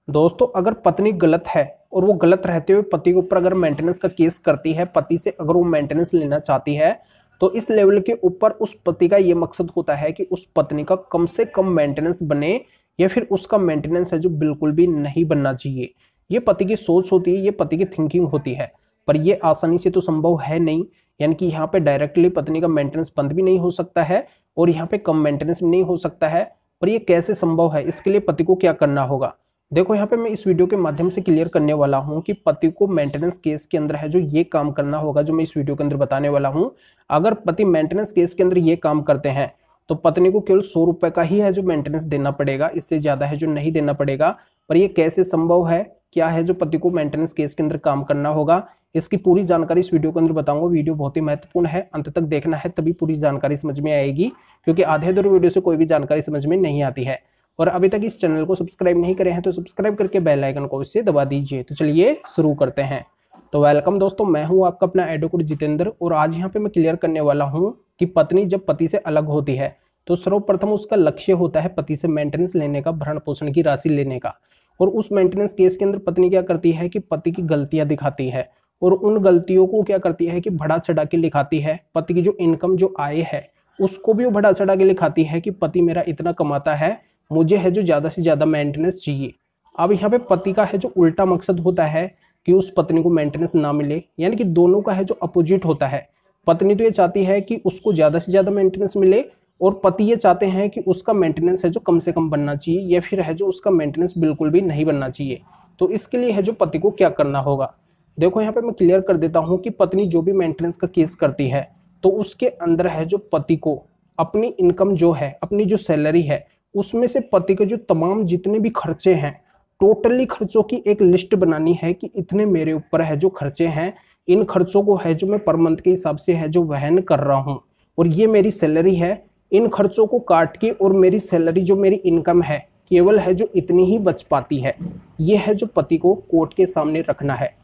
दोस्तों, अगर पत्नी गलत है और वो गलत रहते हुए पति के ऊपर अगर मेंटेनेंस का केस करती है, पति से अगर वो मेंटेनेंस लेना चाहती है, तो इस लेवल के ऊपर उस पति का ये मकसद होता है कि उस पत्नी का कम से कम मेंटेनेंस बने, या फिर उसका मेंटेनेंस है जो बिल्कुल भी नहीं बनना चाहिए। ये पति की सोच होती है, ये पति की थिंकिंग होती है, पर ये आसानी से तो संभव है नहीं। यानी कि यहाँ पे डायरेक्टली पत्नी का मेंटेनेंस बंद भी नहीं हो सकता है और यहाँ पे कम मेंटेनेंस भी नहीं हो सकता है। पर ये कैसे संभव है, इसके लिए पति को क्या करना होगा? देखो, यहाँ पे मैं इस वीडियो के माध्यम से क्लियर करने वाला हूँ कि पति को मेंटेनेंस केस के अंदर है जो ये काम करना होगा, जो मैं इस वीडियो के अंदर बताने वाला हूँ। अगर पति मेंटेनेंस केस के अंदर ये काम करते हैं तो पत्नी को केवल 100 रुपए का ही है जो मेंटेनेंस देना पड़ेगा, इससे ज्यादा है जो नहीं देना पड़ेगा। पर ये कैसे संभव है, क्या है जो पति को मेंटेनेंस केस के अंदर काम करना होगा, इसकी पूरी जानकारी इस वीडियो के अंदर बताऊंगा। वीडियो बहुत ही महत्वपूर्ण है, अंत तक देखना है तभी पूरी जानकारी समझ में आएगी, क्योंकि आधे अधूरे वीडियो से कोई भी जानकारी समझ में नहीं आती है। और अभी तक इस चैनल को सब्सक्राइब नहीं करे हैं तो सब्सक्राइब करके बेल आइकन को इससे दबा दीजिए। तो चलिए शुरू करते हैं। तो वेलकम दोस्तों, मैं हूं आपका अपना एडवोकेट जितेंद्र, और आज यहां पे मैं क्लियर करने वाला हूं कि पत्नी जब पति से अलग होती है तो सर्वप्रथम उसका लक्ष्य होता है पति से मेंटेनेंस लेने का, भरण पोषण की राशि लेने का। और उस मेंटेनेंस केस के अंदर पत्नी क्या करती है कि पति की गलतियां दिखाती है और उन गलतियों को क्या करती है कि बढ़ा चढ़ा के लिखाती है। पति की जो इनकम, जो आय है, उसको भी वो बढ़ा चढ़ा के लिखाती है कि पति मेरा इतना कमाता है, मुझे है जो ज्यादा से ज्यादा मेंटेनेंस चाहिए। अब यहाँ पे पति का है जो उल्टा मकसद होता है कि उस पत्नी को मेंटेनेंस ना मिले, यानी कि दोनों का है जो अपोजिट होता है। पत्नी तो ये चाहती है कि उसको ज्यादा से ज्यादा मेंटेनेंस मिले, और पति ये चाहते हैं कि उसका मेंटेनेंस है जो कम से कम बनना चाहिए, या फिर है जो उसका मेंटेनेंस बिल्कुल भी नहीं बनना चाहिए। तो इसके लिए है जो पति को क्या करना होगा, देखो यहाँ पे मैं क्लियर कर देता हूँ कि पत्नी जो भी मेंटेनेंस का केस करती है तो उसके अंदर है जो पति को अपनी इनकम जो है, अपनी जो सैलरी है, उसमें से पति के जो तमाम जितने भी खर्चे हैं, टोटली खर्चों की एक लिस्ट बनानी है कि इतने मेरे ऊपर है जो खर्चे हैं, इन खर्चों को है जो मैं पर मंथ के हिसाब से है जो वहन कर रहा हूं, और ये मेरी सैलरी है। इन खर्चों को काट के और मेरी सैलरी जो मेरी इनकम है केवल है जो इतनी ही बच पाती है, ये है जो पति को कोर्ट के सामने रखना है।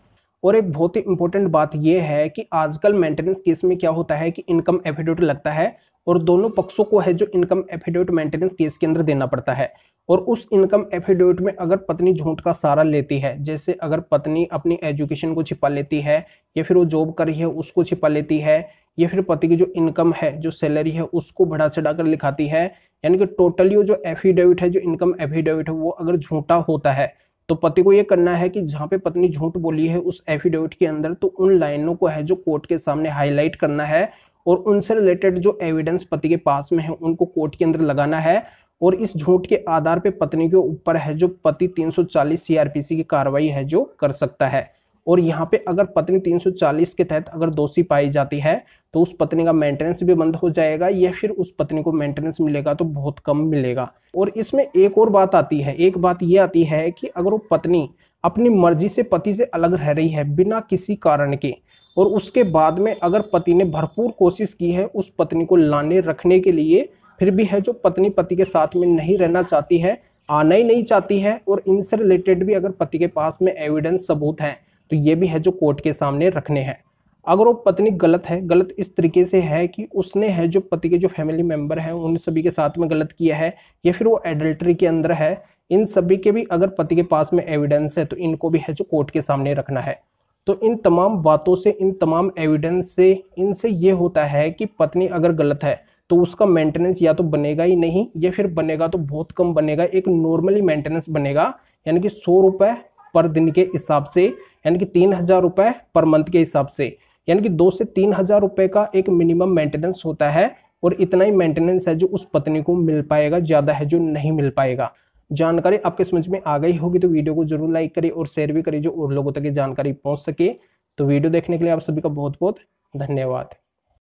और एक बहुत ही इंपॉर्टेंट बात यह है कि आजकल मेंटेनेंस केस में क्या होता है कि इनकम एफिडेविट लगता है, और दोनों पक्षों को है जो इनकम एफिडेविट मेंटेनेंस केस के अंदर देना पड़ता है। और उस इनकम एफिडेविट में अगर पत्नी झूठ का सहारा लेती है, जैसे अगर पत्नी अपनी एजुकेशन को छिपा लेती है, या फिर वो जॉब कर रही है उसको छिपा लेती है, या फिर पति की जो इनकम है, जो सैलरी है, उसको बढ़ा चढ़ा कर लिखाती है, यानी कि टोटली वो जो एफिडेविट है, जो इनकम एफिडेविट है, वो अगर झूठा होता है, तो पति को ये करना है कि जहां पे पत्नी झूठ बोली है उस एफिडेविट के अंदर, तो उन लाइनों को है जो कोर्ट के सामने हाईलाइट करना है, और उनसे रिलेटेड जो एविडेंस पति के पास में है उनको कोर्ट के अंदर लगाना है। और इस झूठ के आधार पे पत्नी के ऊपर है जो पति 340 सीआरपीसी की कार्रवाई है जो कर सकता है। और यहाँ पे अगर पत्नी 340 के तहत अगर दोषी पाई जाती है तो उस पत्नी का मेंटेनेंस भी बंद हो जाएगा, या फिर उस पत्नी को मेंटेनेंस मिलेगा तो बहुत कम मिलेगा। और इसमें एक और बात आती है, एक बात ये आती है कि अगर वो पत्नी अपनी मर्जी से पति से अलग रह रही है बिना किसी कारण के, और उसके बाद में अगर पति ने भरपूर कोशिश की है उस पत्नी को लाने रखने के लिए, फिर भी है जो पत्नी पति के साथ में नहीं रहना चाहती है, आना ही नहीं चाहती है, और इनसे रिलेटेड भी अगर पति के पास में एविडेंस सबूत हैं तो ये भी है जो कोर्ट के सामने रखने हैं। अगर वो पत्नी गलत है, गलत इस तरीके से है कि उसने है जो पति के जो फैमिली मेंबर हैं उन सभी के साथ में गलत किया है, या फिर वो एडल्ट्री के अंदर है, इन सभी के भी अगर पति के पास में एविडेंस है तो इनको भी है जो कोर्ट के सामने रखना है। तो इन तमाम बातों से, इन तमाम एविडेंस से, इनसे ये होता है कि पत्नी अगर गलत है तो उसका मेंटेनेंस या तो बनेगा ही नहीं, या फिर बनेगा तो बहुत कम बनेगा, एक नॉर्मली मेंटेनेंस बनेगा, यानी कि 100 रुपए पर दिन के हिसाब से, यानी कि 3000 रुपए पर मंथ के हिसाब से, यानी कि 2 से 3000 रुपए का एक मिनिमम मेंटेनेंस होता है। और इतना ही मेंटेनेंस है जो उस पत्नी को मिल पाएगा, ज्यादा है जो नहीं मिल पाएगा। जानकारी आपके समझ में आ गई होगी तो वीडियो को जरूर लाइक करिए और शेयर भी करिए, जो और लोगों तक ये जानकारी पहुंच सके। तो वीडियो देखने के लिए आप सभी का बहुत बहुत धन्यवाद।